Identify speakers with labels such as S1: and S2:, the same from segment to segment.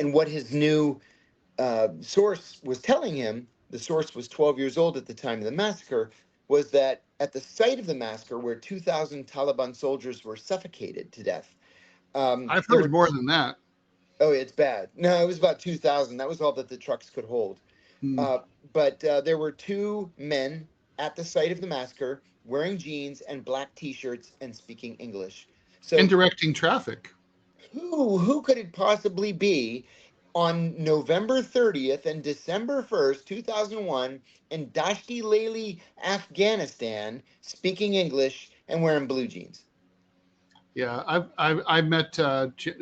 S1: And what his new source was telling him, the source was 12 years old at the time of the massacre, was that at the site of the massacre, where 2,000 Taliban soldiers were suffocated to death,
S2: I've
S1: there
S2: heard
S1: were,
S2: more than that.
S1: oh, it's bad. No, it was about 2,000. That was all that the trucks could hold.
S2: Hmm.
S1: Uh, but there were two men at the site of the massacre wearing jeans and black T-shirts and speaking English.
S2: And
S1: So
S2: directing traffic.
S1: who could it possibly be on November 30th and December 1st, 2001, in Dasht-i-Leili, Afghanistan, speaking English and wearing blue jeans?
S2: Yeah, I've met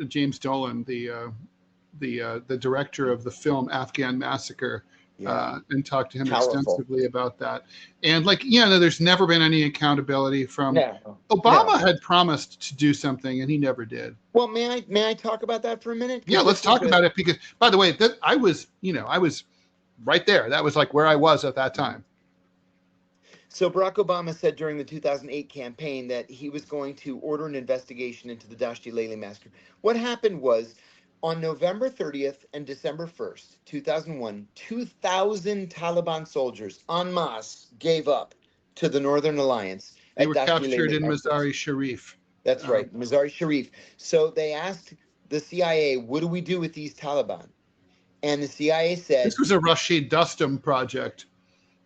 S2: James Dolan, the director of the film Afghan Massacre,
S1: Yeah,
S2: and talked to him
S1: powerful.
S2: extensively about that. And like, yeah, no, there's never been any accountability from
S1: No, no.
S2: Obama had promised to do something and he never did.
S1: Well, may I talk about that for a minute?
S2: Yeah,
S1: Because
S2: let's
S1: this is
S2: talk
S1: a
S2: about it because, by the way, that I was right there. That was like where I was at that time.
S1: So Barack Obama said during the 2008 campaign that he was going to order an investigation into the Dasht-i-Leili massacre. What happened was on November 30th and December 1st, 2001, 2,000 Taliban soldiers en masse gave up to the Northern Alliance
S2: They
S1: at
S2: were captured
S1: Dasht-i-Leili
S2: in
S1: exits.
S2: Mazar-i Sharif.
S1: That's
S2: Um,
S1: right, Mazar-i Sharif. So they asked the CIA, what do we do with these Taliban? And the CIA
S2: this
S1: said,
S2: was a Rashid Dostum project.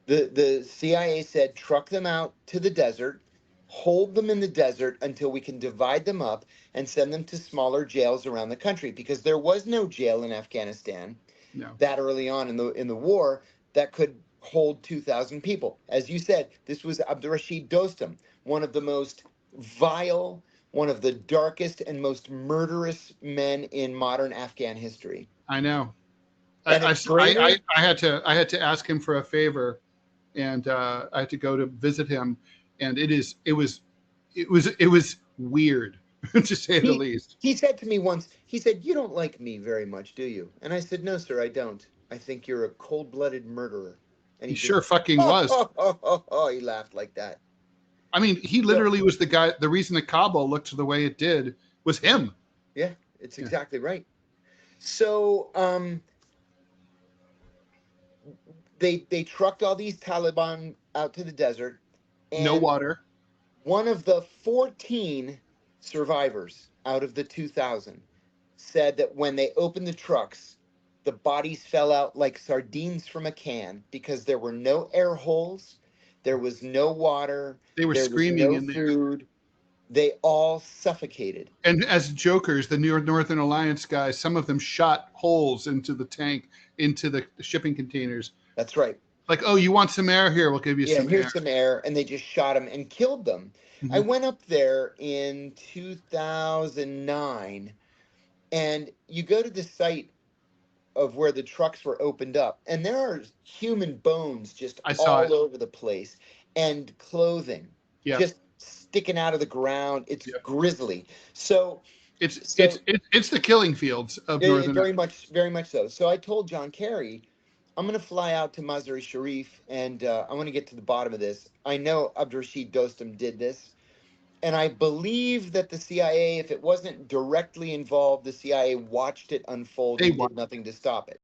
S1: the CIA said, truck them out to the desert, hold them in the desert until we can divide them up and send them to smaller jails around the country, because there was no jail in Afghanistan
S2: No,
S1: that early on in the war that could hold 2,000 people. As you said, this was Abdurrashid Dostum, one of the most vile, one of the darkest and most murderous men in modern Afghan history.
S2: I know.
S1: And it's greater.
S2: I had to ask him for a favor, and I had to go to visit him, and it was weird to say the
S1: He
S2: least.
S1: he said to me once, he said, "You don't like me very much, do you?" And I said, "No, sir, I don't. I think you're a cold-blooded murderer." And
S2: He
S1: he just,
S2: sure fucking was.
S1: he laughed like that.
S2: I mean, he
S1: So,
S2: literally was the guy. The reason that Kabul looked the way it did was him.
S1: yeah, it's
S2: Yeah.
S1: exactly right. So, they trucked all these Taliban out to the desert,
S2: No
S1: and
S2: water.
S1: one of the 14 survivors out of the 2,000 said that when they opened the trucks, the bodies fell out like sardines from a can because there were no air holes, there was no water,
S2: They were
S1: there was
S2: screaming
S1: no
S2: in there.
S1: food. They all suffocated.
S2: And as jokers, the Northern Alliance guys, some of them shot holes into the tank, into the shipping containers.
S1: That's right.
S2: Like, oh, you want some air? Here, we'll give you
S1: Yeah,
S2: some air.
S1: here's some air, and they just shot them and killed them. I
S2: Mm-hmm.
S1: went up there in 2009, and you go to the site of where the trucks were opened up, and there are human bones just
S2: I saw it.
S1: all over the place, and clothing
S2: Yeah,
S1: just sticking out of the ground. It's
S2: yeah.
S1: grisly. So,
S2: It's
S1: so
S2: it's the killing fields of Northern.
S1: very much so. So I told John Kerry, I'm going to fly out to Mazar-i Sharif, and I want to get to the bottom of this. I know Abdurrashid Dostum did this, and I believe that the CIA, if it wasn't directly involved, the CIA watched it unfold
S2: They
S1: and
S2: want
S1: did nothing to stop it.